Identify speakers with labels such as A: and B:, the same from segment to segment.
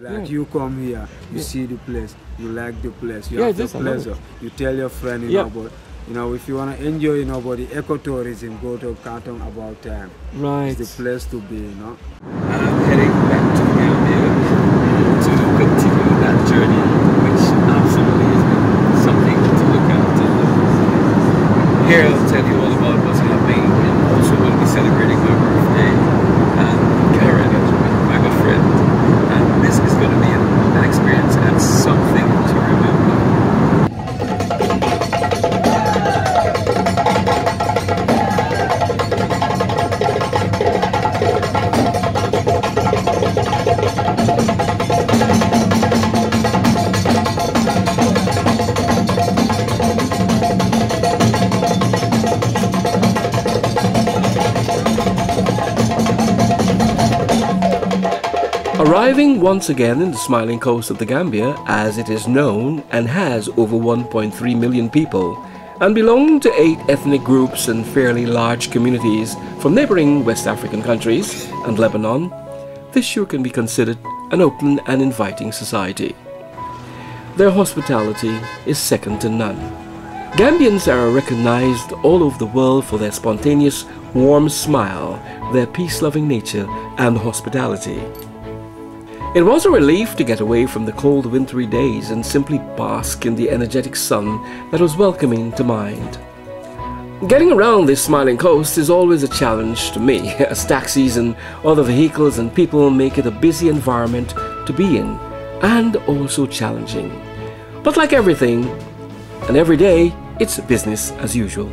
A: Like you come here, you see the place, you like the place, you have the pleasure. You tell your friend, but if you want to enjoy, but the ecotourism, go to Canton about time.
B: Right.
A: It's the place to be,
C: I'm heading back to the Gambia to continue that journey, which absolutely has been something to look at. Here I'll tell you all about what's happening, and also we'll be celebrating my birthday and Karen, my good friend. And this is going to be an experience and something to remember.
B: Arriving once again in the Smiling Coast of the Gambia, as it is known and has over 1.3 million people, and belonging to 8 ethnic groups and fairly large communities from neighboring West African countries and Lebanon, this sure can be considered an open and inviting society. Their hospitality is second to none. Gambians are recognized all over the world for their spontaneous, warm smile, their peace-loving nature, and hospitality. It was a relief to get away from the cold wintry days and simply bask in the energetic sun that was welcoming to mind. Getting around this smiling coast is always a challenge to me, as taxis and other vehicles and people make it a busy environment to be in, and also challenging. But like everything, and every day, it's business as usual.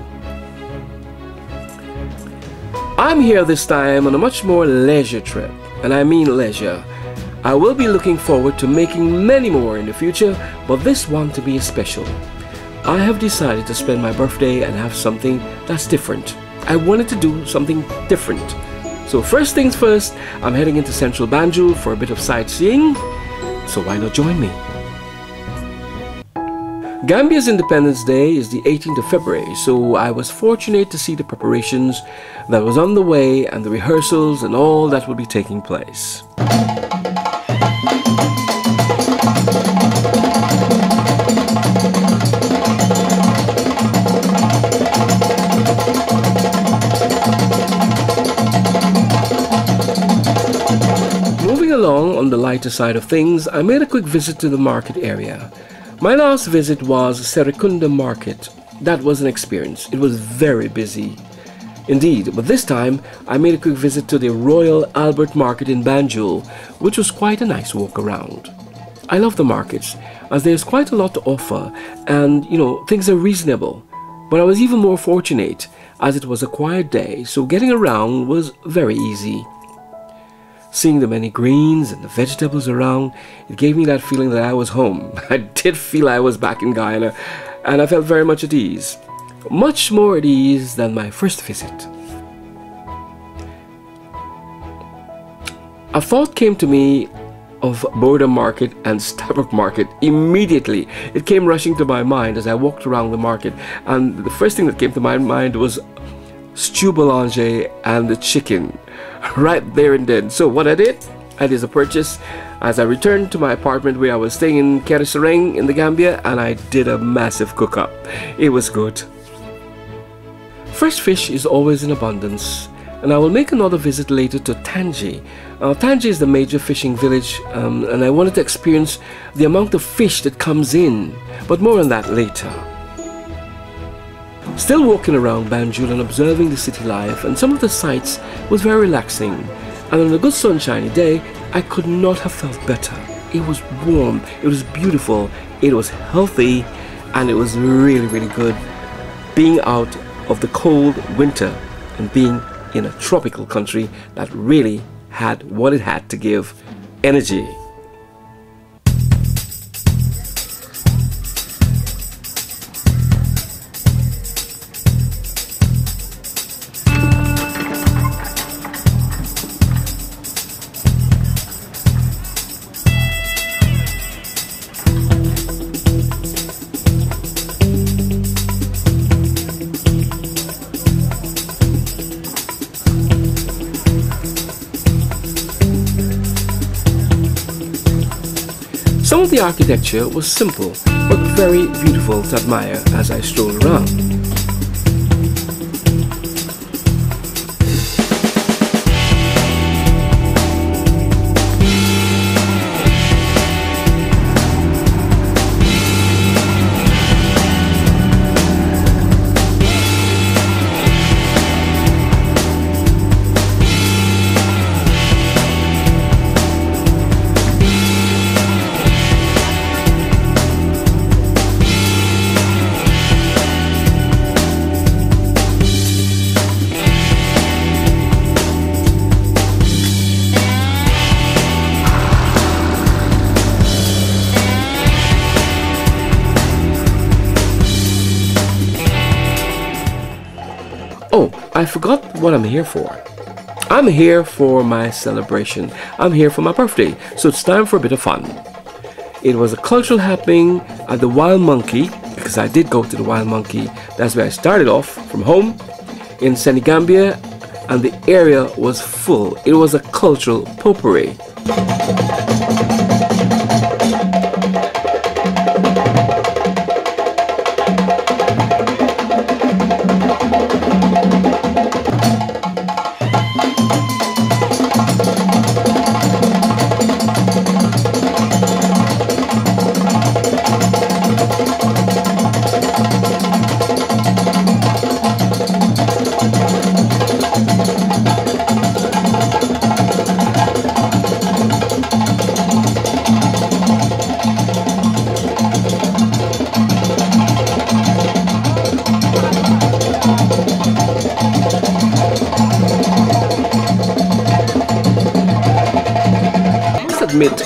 B: I'm here this time on a much more leisure trip, and I mean leisure. I will be looking forward to making many more in the future, but this one to be special. I have decided to spend my birthday and have something that's different. I wanted to do something different. So first things first, I'm heading into central Banjul for a bit of sightseeing, so why not join me? Gambia's Independence Day is the 18th of February, so I was fortunate to see the preparations that was on the way and the rehearsals and all that will be taking place. Moving along on the lighter side of things, I made a quick visit to the market area. My last visit was Banjul Market. That was an experience. It was very busy indeed, but this time I made a quick visit to the Royal Albert Market in Banjul, which was quite a nice walk around. I love the markets as there's quite a lot to offer and things are reasonable, but I was even more fortunate as it was a quiet day, so getting around was very easy. Seeing the many greens and the vegetables around, it gave me that feeling that I was home. I did feel I was back in Guyana, and I felt very much at ease. Much more at ease than my first visit. A thought came to me of Browne Market and Stabroek Market immediately. It came rushing to my mind as I walked around the market, and the first thing that came to my mind was stew boulanger and the chicken right there and then. So what I did a purchase as I returned to my apartment where I was staying in Keresereng in the Gambia, and I did a massive cook-up. It was good. Fresh fish is always in abundance, and I will make another visit later to Tangi. Tangi is the major fishing village, and I wanted to experience the amount of fish that comes in, but more on that later. Still walking around Banjul and observing the city life and some of the sights was very relaxing, and on a good sunshiny day I could not have felt better. It was warm, it was beautiful, it was healthy, and it was really good being out of the cold winter and being in a tropical country that really had what it had to give: energy. Some of the architecture was simple, but very beautiful to admire as I strolled around. Oh, I forgot what I'm here for. I'm here for my celebration. I'm here for my birthday, so it's time for a bit of fun. It was a cultural happening at the Wild Monkey, because I did go to the Wild Monkey. That's where I started off from home in Senegambia, and the area was full. It was a cultural potpourri.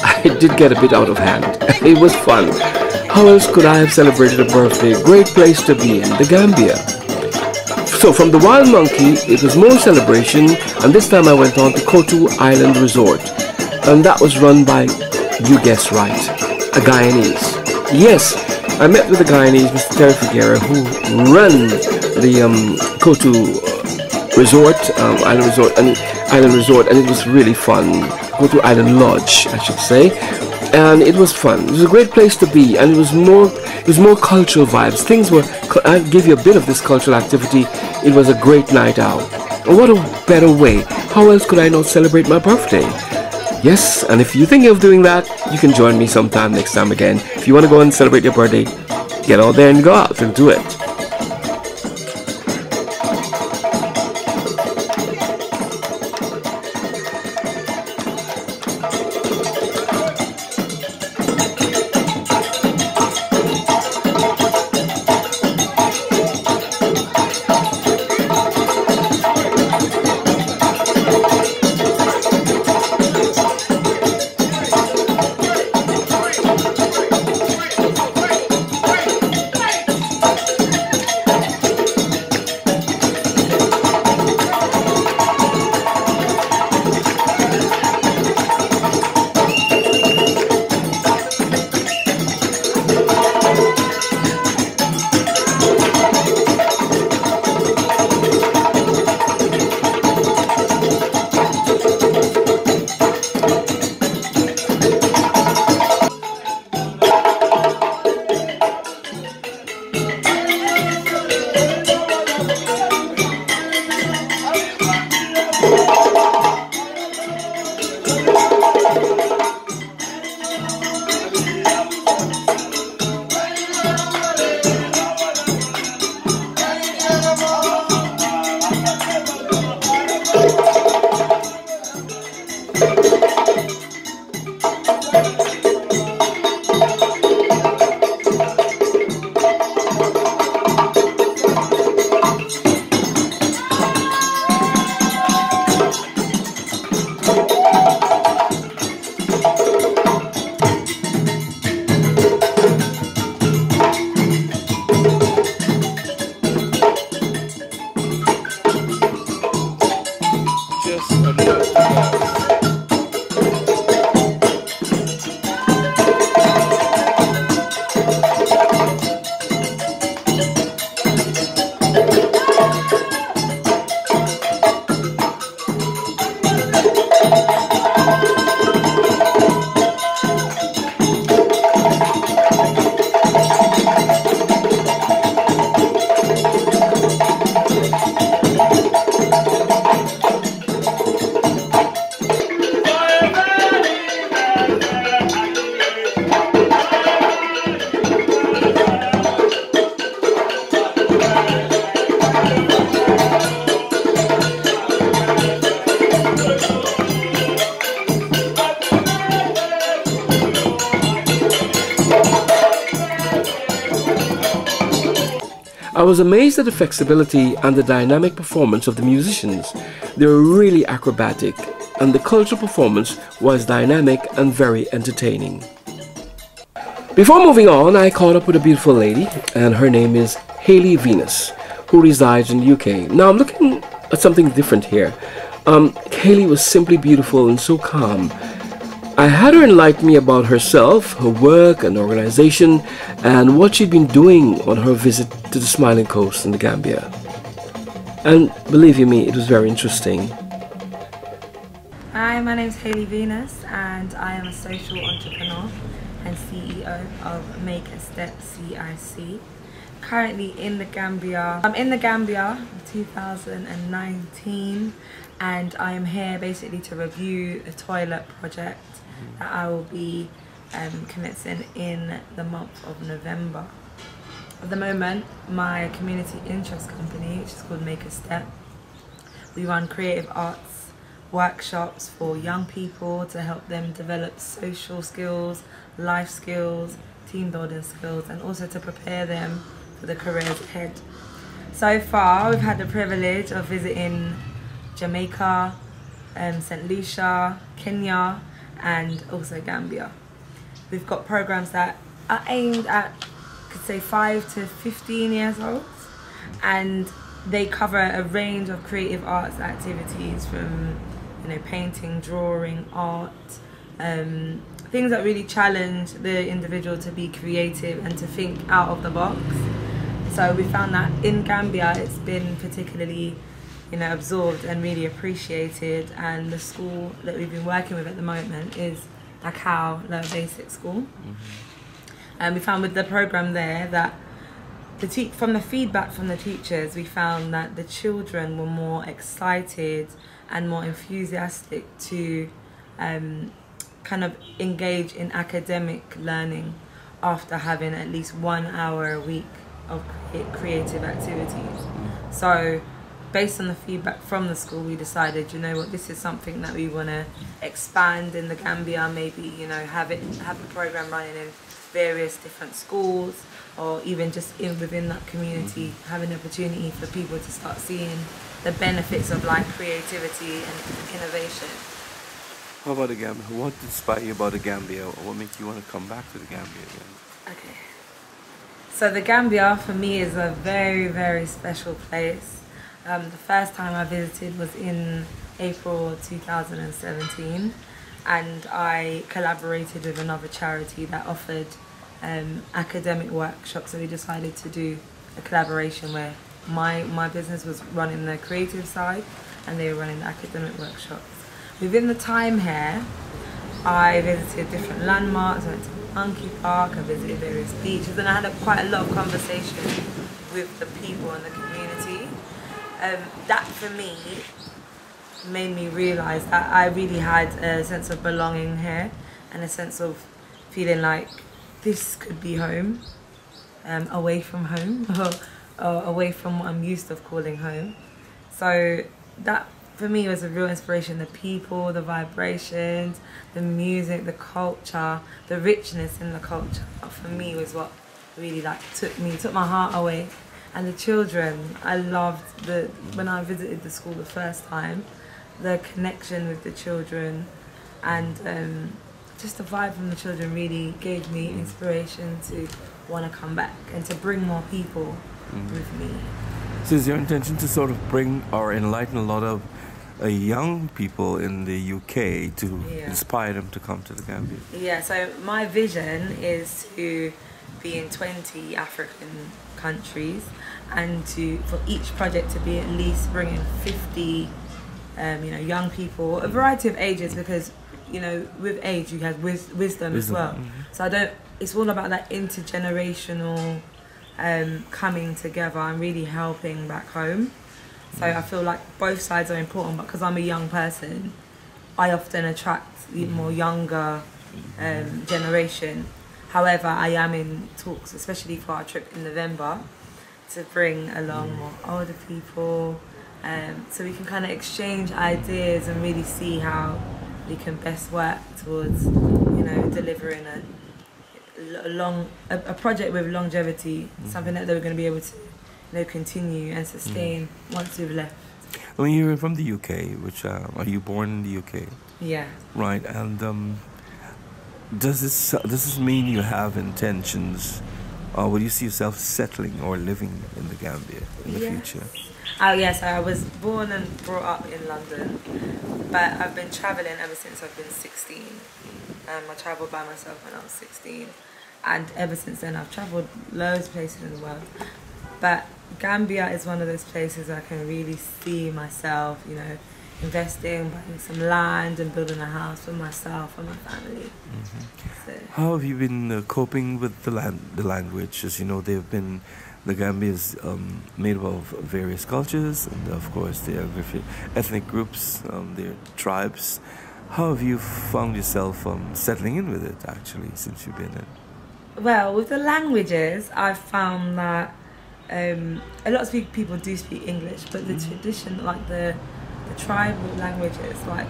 B: I did get a bit out of hand. It was fun. How else could I have celebrated a birthday? Great place to be in, the Gambia. So from the Wild Monkey, it was more celebration, and this time I went on to Kotu Island Resort, and that was run by, you guessed right, a Guyanese. Yes, I met with a Guyanese, Mr. Terry Figuera, who ran the Kotu Resort, Island Resort, and it was really fun. Kotu Island Lodge, I should say, and it was fun. It was a great place to be, and it was more cultural vibes. Things were. I'll give you a bit of this cultural activity. It was a great night out. And what a better way? How else could I not celebrate my birthday? Yes, and if you're thinking of doing that, you can join me sometime next time again. If you want to go and celebrate your birthday, get out there and go out and do it. I was amazed at the flexibility and the dynamic performance of the musicians. They were really acrobatic, and the cultural performance was dynamic and very entertaining. Before moving on, I caught up with a beautiful lady, and her name is Hayley Venus, who resides in the UK. Now I'm looking at something different here. Hayley was simply beautiful and so calm. I had her enlighten me about herself, her work and organization, and what she'd been doing on her visit to the Smiling Coast in the Gambia. And believe you me, it was very interesting.
D: Hi, my name's Hayley Venus, and I am a social entrepreneur and CEO of Make a Step CIC. Currently in the Gambia. I'm in the Gambia 2019, and I am here basically to review a toilet project that I will be commencing in the month of November. At the moment, my community interest company, which is called Make a Step, we run creative arts workshops for young people to help them develop social skills, life skills, team building skills, and also to prepare them for the careers ahead. So far, we've had the privilege of visiting Jamaica, St. Lucia, Kenya, and also Gambia. We've got programs that are aimed at, could say, 5 to 15 years old, and they cover a range of creative arts activities from, you know, painting, drawing, art, things that really challenge the individual to be creative and to think out of the box. So we found that in Gambia it's been particularly, you know, absorbed and really appreciated, and the school that we've been working with at the moment is Akau Lower Basic School. And we found with the program there that from the feedback from the teachers, we found that the children were more excited and more enthusiastic to kind of engage in academic learning after having at least 1 hour a week of creative activities. So based on the feedback from the school, we decided, you know what, this is something that we want to expand in the Gambia, maybe, you know, have the program running in various different schools, or even just within that community, having the opportunity for people to start seeing the benefits of like creativity and innovation.
C: How about the Gambia? What inspired you about the Gambia? What made you want to come back to the Gambia again?
D: Okay. So the Gambia for me is a very, very special place. The first time I visited was in April 2017, and I collaborated with another charity that offered academic workshops. So we decided to do a collaboration where my business was running the creative side and they were running the academic workshops. Within the time here, I visited different landmarks. I went to Monkey Park, I visited various beaches, and I had quite a lot of conversation with the people in the community. That for me made me realise that I really had a sense of belonging here and a sense of feeling like this could be home, away from home, or away from what I'm used to calling home. So that for me was a real inspiration. The people, the vibrations, the music, the culture, the richness in the culture, for me was what really like took my heart away. And the children, I loved when I visited the school the first time, the connection with the children, and just the vibe from the children really gave me inspiration to want to come back and to bring more people with me.
C: So is your intention to sort of bring or enlighten a lot of young people in the UK to inspire them to come to the Gambia?
D: Yeah, so my vision is to be in 20 African countries, and for each project to be at least bringing 50 young people, a variety of ages, because you know with age you have wisdom as well. So it's all about that intergenerational coming together and really helping back home. So I feel like both sides are important, but because I'm a young person, I often attract the more younger generation. However, I am in talks, especially for our trip in November, to bring along more older people, so we can kind of exchange ideas and really see how we can best work towards, you know, delivering a project with longevity, something that they're going to be able to continue and sustain once we've left.
C: When you're from the UK, which are you born in the UK?
D: Yeah.
C: Right, and does this mean you have intentions, or will you see yourself settling or living in the Gambia in the future?
D: Oh yes, I was born and brought up in London, but I've been travelling ever since I've been 16. I travelled by myself when I was 16, and ever since then I've travelled loads of places in the world. But Gambia is one of those places I can really see myself, you know, investing, buying some land and building a house for myself and my family. So.
C: How have you been coping with the language? As you know, the Gambia is made up of various cultures, and of course there are ethnic groups, there are tribes. How have you found yourself settling in with it, actually, since you've been in?
D: Well, with the languages, I've found that a lot of people do speak English, but the tradition, like the tribal languages, like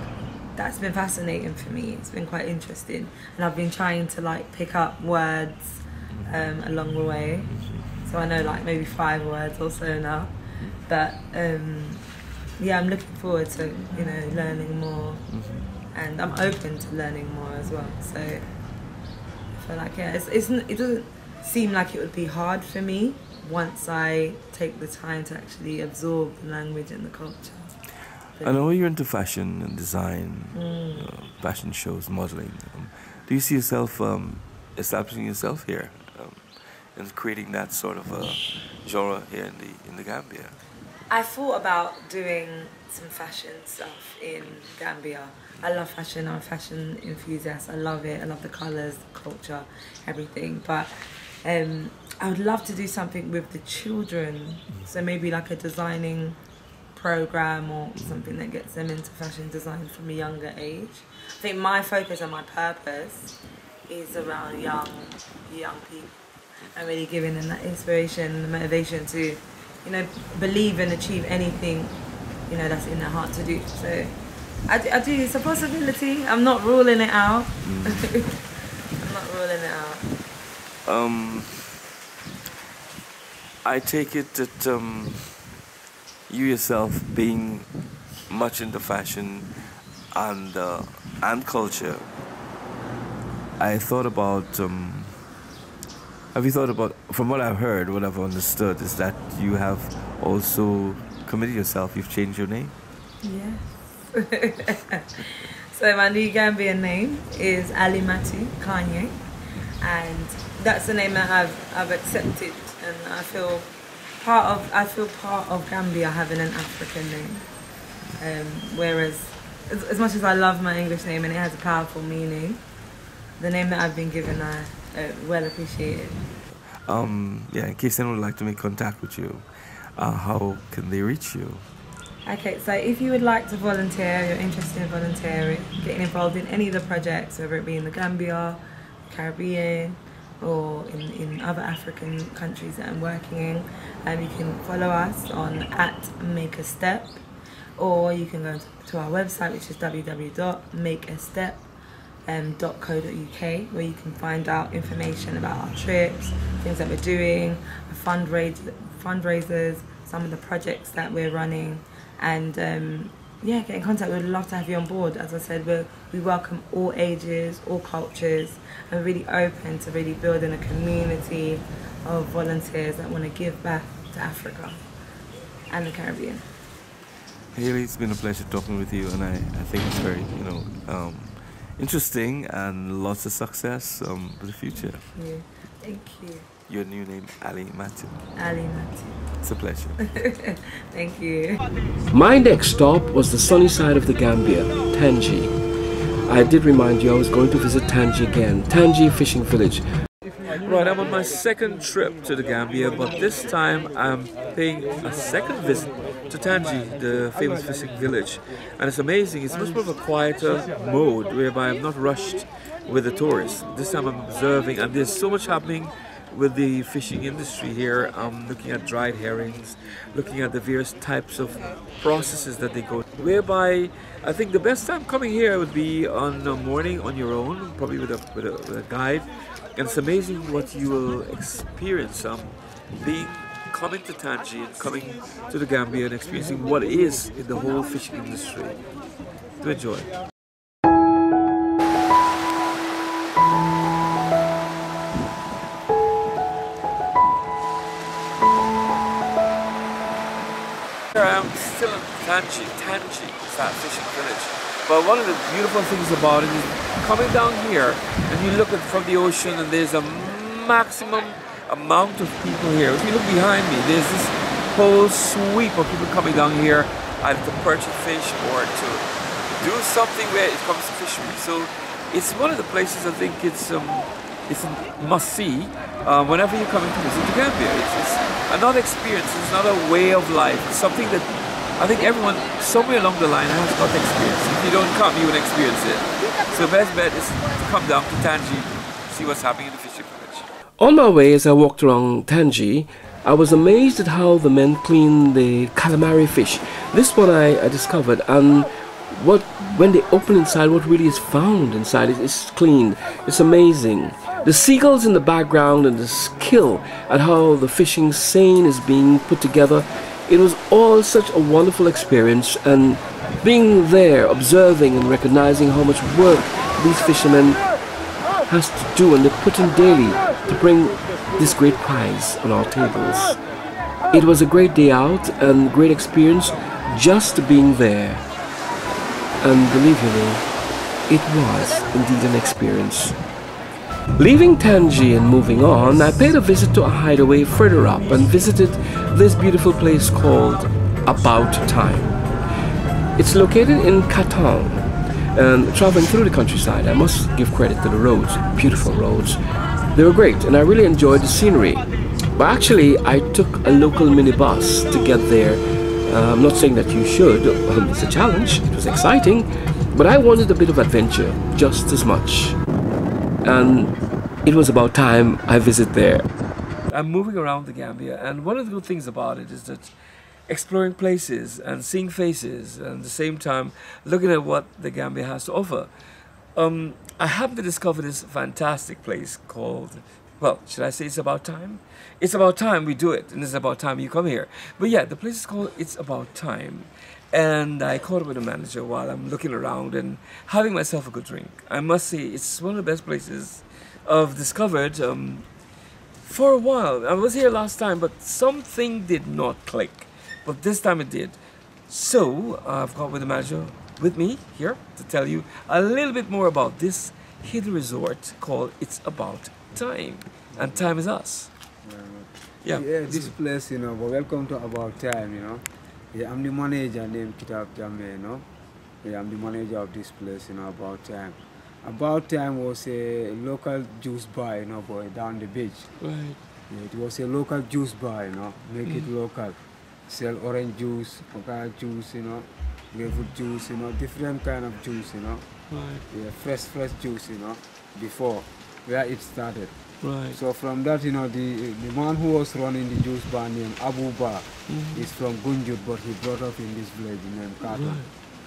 D: that's been fascinating for me. It's been quite interesting, and I've been trying to like pick up words along the way. So I know like maybe 5 words or so now, but yeah, I'm looking forward to, you know, learning more, and I'm open to learning more as well. So I feel like it doesn't seem like it would be hard for me once I take the time to actually absorb the language and the culture.
C: I know you're into fashion and design, fashion shows, modeling. Do you see yourself establishing yourself here and creating that sort of genre here in the Gambia?
D: I thought about doing some fashion stuff in Gambia. I love fashion. I'm a fashion enthusiast. I love it. I love the colours, the culture, everything. But I would love to do something with the children. So maybe like a designing program or something that gets them into fashion design from a younger age. I think my focus and my purpose is around young people, and really giving them that inspiration and the motivation to, you know, believe and achieve anything, you know, that's in their heart to do. So I do, it's a possibility. I'm not ruling it out. I'm not ruling it out.
C: I take it that you yourself, being much into fashion and culture, I thought about, have you thought about, from what I've heard, what I've understood, is that you have also committed yourself, you've changed your name?
D: Yes. So my new Gambian name is Alimatu Kanye, and that's the name that I've accepted, and I feel part of Gambia having an African name. Whereas, as much as I love my English name and it has a powerful meaning, the name that I've been given I well appreciated.
C: Yeah, in case anyone would like to make contact with you, how can they reach you?
D: Okay, so if you would like to volunteer, you're interested in volunteering, getting involved in any of the projects, whether it be in the Gambia, Caribbean, or in other African countries that I'm working in, you can follow us on @makeastep, or you can go to our website, which is www.makeastep.co.uk, where you can find out information about our trips, things that we're doing, fundraisers, some of the projects that we're running, and yeah, get in contact. We'd love to have you on board. As I said, we welcome all ages, all cultures, and we're really open to really building a community of volunteers that want to give back to Africa and the Caribbean.
C: Haley, it's been a pleasure talking with you, and I think it's very, interesting, and lots of success for the future.
D: Yeah. Thank you.
C: Your new name, Alimatu.
D: Alimatu.
C: It's a pleasure.
D: Thank you.
B: My next stop was the sunny side of the Gambia, Tangi. I did remind you I was going to visit Tangi again, Tangi Fishing Village.
C: Right, I'm on my second trip to the Gambia, but this time I'm paying a second visit to Tangi, the famous fishing village. And it's amazing, it's much more of a quieter mode, whereby I'm not rushed with the tourists. This time I'm observing, and there's so much happening with the fishing industry here. I'm looking at dried herrings, looking at the various types of processes that they go through, whereby I think the best time coming here would be on a morning on your own, probably with a guide. And it's amazing what you will experience being coming to Tangi and coming to the Gambia and experiencing what is in the whole fishing industry. Do enjoy. Here I am still in Tangi, it's that fishing village. But one of the beautiful things about it is coming down here and you look at from the ocean and there's a maximum amount of people here. If you look behind me, there's this whole sweep of people coming down here either to purchase fish or to do something where it comes to fishery. So it's one of the places I think it's a must-see whenever you come into visit the Gambia. It's another experience, it's another way of life. It's something that I think everyone somewhere along the line has got to experience. If you don't come, you won't experience it. So best bet is to come down to Tangi, see what's happening in the fishing village.
B: On my way, as I walked around Tangi, I was amazed at how the men clean the calamari fish. This one I discovered, and when they open inside, what really is found inside is clean. It's amazing. The seagulls in the background and the skill at how the fishing seine is being put together. It was all such a wonderful experience, and being there, observing and recognizing how much work these fishermen has to do and they put in daily to bring this great prize on our tables. It was a great day out and great experience just being there. And believe you me, it was indeed an experience. Leaving Tangi and moving on, I paid a visit to a hideaway further up and visited this beautiful place called About Time. It's located in Katong, and traveling through the countryside, I must give credit to the roads, beautiful roads. They were great and I really enjoyed the scenery. But actually, I took a local minibus to get there. I'm not saying that you should, it's a challenge, it was exciting, but I wanted a bit of adventure just as much. And it was about time I visit there.
C: I'm moving around the Gambia, and one of the good things about it is that exploring places and seeing faces, and at the same time looking at what the Gambia has to offer. I happened to discover this fantastic place called, well, should I say It's About Time? It's about time we do it, and it's about time you come here. But yeah, the place is called It's About Time. And I caught up with the manager while I'm looking around and having myself a good drink. I must say, it's one of the best places I've discovered for a while. I was here last time, but something did not click. But this time it did. So I've got with the manager with me here to tell you a little bit more about this hidden resort called It's About Time. And time is us.
A: Yeah, this place, you know, but welcome to About Time, you know. Yeah, I'm the manager named Kitab Jammeh, you know. Yeah, I'm the manager of this place, you know, About Time. About Time was a local juice bar, you know, boy, down the beach.
C: Right.
A: Yeah, it was a local juice bar, you know, make it local. Sell orange juice, papaya juice, you know, grapefruit juice, you know, different kind of juice, you know.
C: Right.
A: Yeah, fresh juice, you know, before, where it started.
C: Right.
A: So from that, you know, the man who was running the juice bar named Abu Ba is from Gunjut, but he brought up in this village named Katong.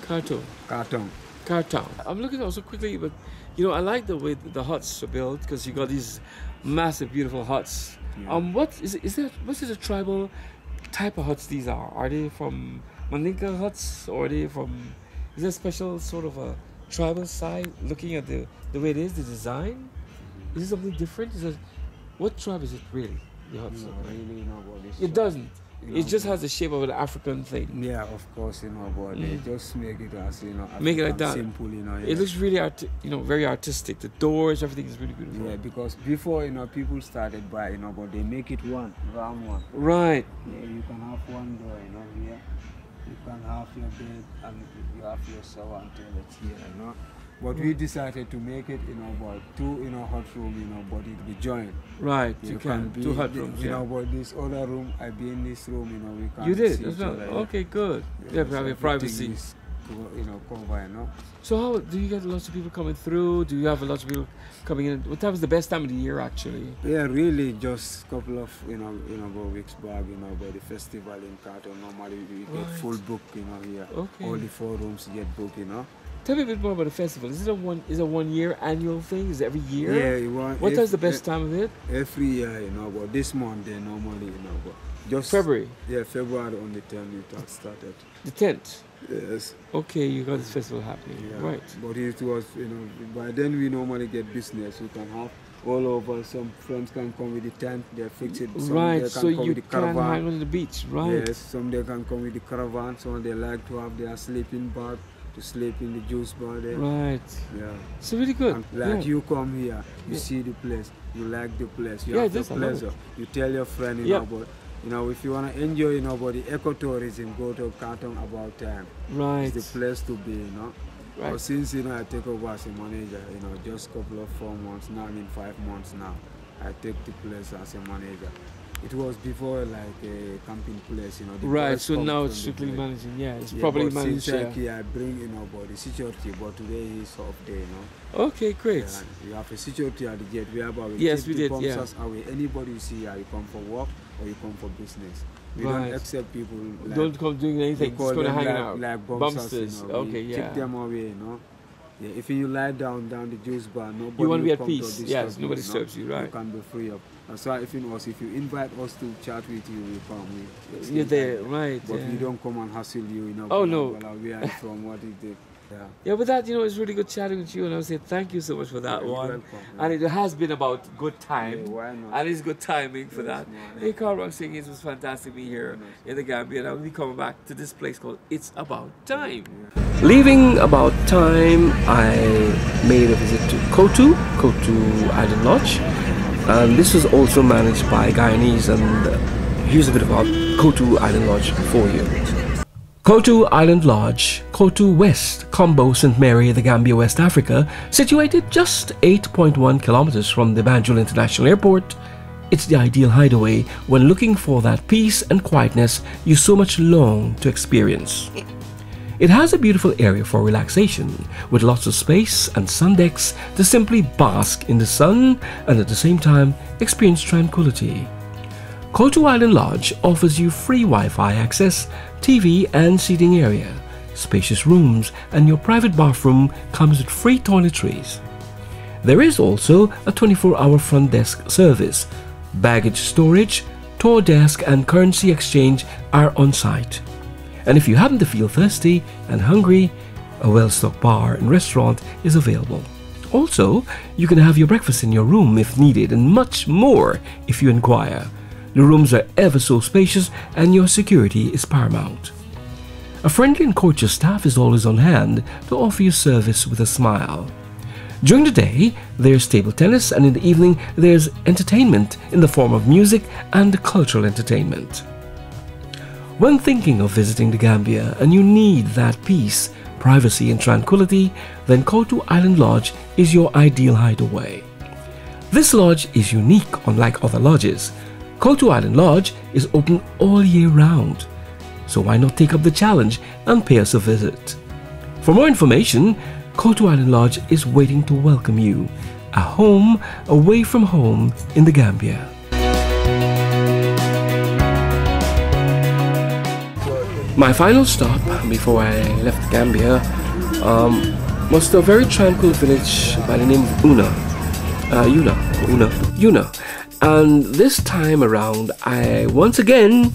C: Right. Katong. I'm looking also quickly, but you know, I like the way the huts are built because you got these massive, beautiful huts.
A: Yeah.
C: What is that? What is the tribal type of huts these are? Are they from Mandinka huts, or are they from? Is there a special sort of a tribal side? Looking at the way it is, the design. Is it something different? What tribe is it really? The huts.
A: No, really, you know, about this.
C: It doesn't.
A: You know,
C: it just has the shape of an African thing.
A: Yeah, of course, you know, but they just make it as, you know,
C: make it like that.
A: Simple, you know. Yeah.
C: It looks really, very artistic. The doors, everything is really beautiful.
A: Yeah, because before, you know, people started by, you know, but they make it one, round one.
C: Right.
A: Yeah, you can have one door, you know, here. You can have your bed and you have your shower and toilet here, you know. But we decided to make it, you know, about two, you know, hot room, you know, but it be joined.
C: Right,
A: you can be
C: 2 hot rooms,
A: you know, but this other room, I be in this room, you know, we can't.
C: You did
A: see
C: as
A: each
C: well.
A: other,
C: Okay, good.
A: Yeah,
C: You have your privacy.
A: You know, cover, you know.
C: So how do you get lots of people coming through? Do you have a lot of people coming in? What time is the best time of the year, actually?
A: Yeah, really, just a couple of, you know, weeks back, you know, by the festival in Katong, normally we get full book, you know, here.
C: Okay.
A: All the 4 rooms get booked, you know.
C: Tell me a bit more about the festival. Is it a 1 year annual thing? Is it every year?
A: Yeah, you want.
C: What time's the best time of it?
A: Every year, you know, but this month they normally, you know, but Just
C: February?
A: Yeah, February on the 10th it started.
C: The 10th?
A: Yes.
C: Okay, you got this festival happening.
A: Yeah.
C: Right.
A: But it was, by then we normally get business. We can have all over. Some friends can come with the tent, they fix it. Some
C: Right,
A: they can
C: so
A: come
C: you
A: with the
C: can
A: caravan.
C: hang on the beach, right?
A: Yes, some they can come with the caravan. Some they like to have their sleeping bag to sleep in the juice bar there.
C: Right.
A: Yeah.
C: So really good.
A: And like
C: yeah.
A: you come here, you
C: Yeah.
A: see the place, you like the place, you
C: Yeah,
A: have the
C: this I love it.
A: pleasure. You tell your friend,
C: Yeah.
A: but if you wanna enjoy, but the ecotourism, go to Canton About Time.
C: Right.
A: It's the place to be,
C: Right.
A: But since I take over as a manager, just couple of 4 months now, 5 months now, I take the place as a manager. It was before like a camping place, the
C: Right,
A: boys
C: so
A: come
C: now
A: from
C: it's
A: the
C: strictly
A: village.
C: managing, yeah, it's
A: Yeah,
C: properly
A: but
C: managed.
A: since
C: Yeah.
A: here I bring about the security, but today is off day,
C: Okay, great.
A: Yeah, you have a security at the gate whereby we
C: Yes,
A: keep
C: we
A: the
C: did,
A: bombers
C: yeah.
A: away. Anybody you see here, you come for work or you come for business. We
C: Right.
A: don't accept people like,
C: Don't come doing
A: we
C: anything,
A: call
C: just going to
A: them
C: hang
A: like,
C: out.
A: like
C: Bumpsters,
A: we
C: okay, yeah.
A: keep them away, Yeah, if you lie down the juice bar, nobody
C: You want to be
A: will
C: at
A: come
C: peace,
A: disturb
C: yes,
A: you,
C: nobody disturbs you, right.
A: You can be free up. That's why if you invite us to chat with you, we come. We
C: You're there,
A: stay
C: right.
A: But
C: yeah.
A: we don't come and hassle you,
C: Oh, no.
A: Where are you from, what is it? Yeah.
C: Yeah, but that, it's really good chatting with you, and I would say thank you so much for that
A: Yeah, you're
C: one.
A: welcome,
C: And it has been about good time,
A: Yeah, why not?
C: and it's good timing for
A: Yes,
C: that.
A: man.
C: Hey, Carl Rock Singing, it was fantastic to be here in the Gambia, and I'll be coming back to this place called It's About Time.
B: Leaving About Time, I made a visit to Kotu Island Lodge, and this is also managed by Guyanese, and here's a bit about Kotu Island Lodge for you. Kotu Island Lodge, Kotu West, Combo St. Mary, the Gambia, West Africa, situated just 8.1 kilometers from the Banjul International Airport. It's the ideal hideaway when looking for that peace and quietness you so much long to experience. It has a beautiful area for relaxation, with lots of space and sun decks to simply bask in the sun and at the same time experience tranquility. Kotu Island Lodge offers you free Wi-Fi access, TV and seating area, spacious rooms, and your private bathroom comes with free toiletries. There is also a 24-hour front desk service. Baggage storage, tour desk and currency exchange are on site. And if you happen to feel thirsty and hungry, a well-stocked bar and restaurant is available. Also, you can have your breakfast in your room if needed, and much more if you inquire. The rooms are ever so spacious and your security is paramount. A friendly and courteous staff is always on hand to offer you service with a smile. During the day, there's table tennis, and in the evening, there's entertainment in the form of music and cultural entertainment. When thinking of visiting the Gambia and you need that peace, privacy and tranquility, then Kotu Island Lodge is your ideal hideaway. This lodge is unique unlike other lodges. Kotu Island Lodge is open all year round. So why not take up the challenge and pay us a visit? For more information, Kotu Island Lodge is waiting to welcome you, a home away from home in the Gambia. My final stop before I left Gambia was to a very tranquil village by the name of Una. And this time around, I once again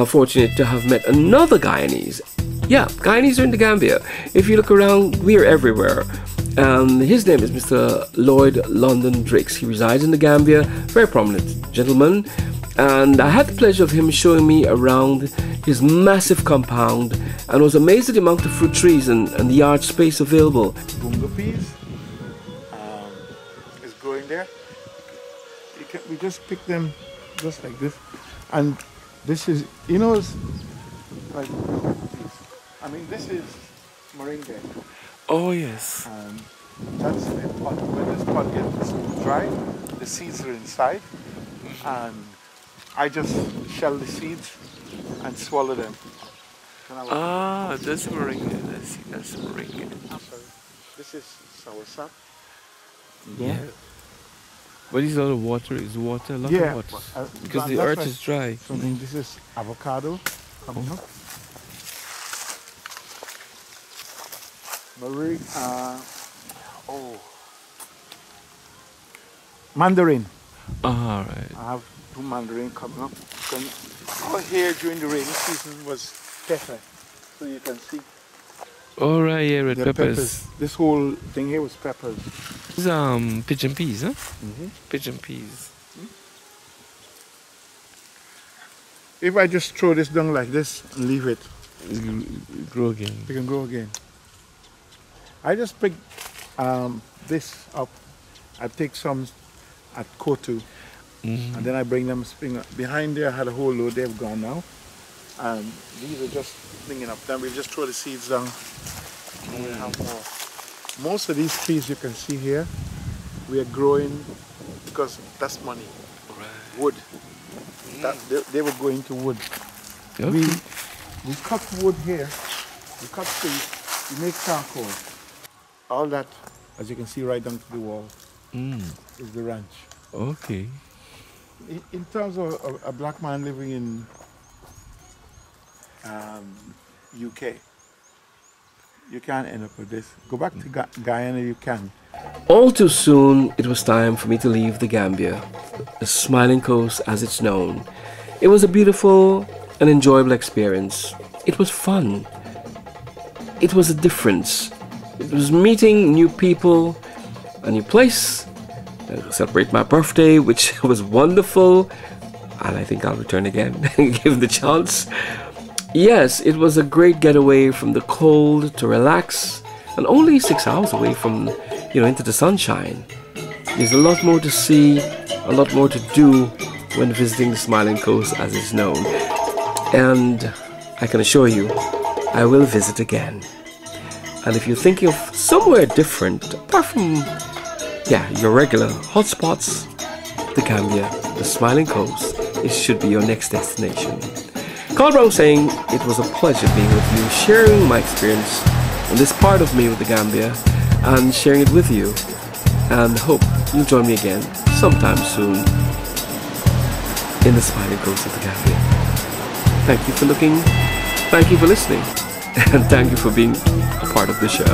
B: fortunate to have met another Guyanese. Yeah, Guyanese are in the Gambia. If you look around, we're everywhere. His name is Mr. Lloyd Drakes. He resides in the Gambia, very prominent gentleman. And I had the pleasure of him showing me around his massive compound and was amazed at the amount of fruit trees and the yard space available.
E: Bunga peas is growing there. We just pick them just like this. And this is, it's like, I mean, this is moringa.
C: Oh, yes.
E: And that's the pod. When this pod gets dry, the seeds are inside. And I just shell the seeds and swallow them.
C: Ah, that's moringa. That's moringa.
E: This is soursop.
C: Yeah. But it's a lot of water. It's water, a lot
E: Yeah,
C: of water. Because the earth is dry.
E: So then this is avocado coming up. Mandarin.
C: All right.
E: I have do mandarin coming up. Out here during the rainy season was pepper, so you can see.
C: All right, yeah, red
E: the
C: peppers.
E: This whole thing here was peppers.
C: These pigeon peas, huh? Pigeon peas.
E: If I just throw this down like this and leave it,
C: it grow again.
E: It can grow again. I just pick this up. I take some at Kotu, and then I bring them behind there. I had a whole load. They've gone now. These are just bringing up. Then we just throw the seeds down. And we have more. Most of these trees you can see here, we are growing because that's money.
C: Right.
E: Wood. That they would go into wood.
C: Okay.
E: We cut wood here. We cut trees. We make charcoal. All that, as you can see right down to the wall, is the ranch.
C: Okay.
E: In terms of a black man living in UK, you can't end up with this. Go back to Guyana, you can.
B: All too soon, it was time for me to leave the Gambia, the Smiling Coast as it's known. It was a beautiful and enjoyable experience. It was fun. It was a difference. It was meeting new people, a new place, celebrate my birthday, which was wonderful, and I think I'll return again, given the chance. Yes, it was a great getaway from the cold to relax, and only 6 hours away from, into the sunshine. There's a lot more to see, a lot more to do when visiting the Smiling Coast as it's known. And I can assure you, I will visit again. And if you're thinking of somewhere different, apart from, your regular hotspots, the Gambia, the Smiling Coast, it should be your next destination. Carl Browne saying it was a pleasure being with you, sharing my experience on this part of me with the Gambia, and sharing it with you. And hope you'll join me again sometime soon in the Smiling Coast of the Gambia. Thank you for looking, thank you for listening, and thank you for being a part of the show.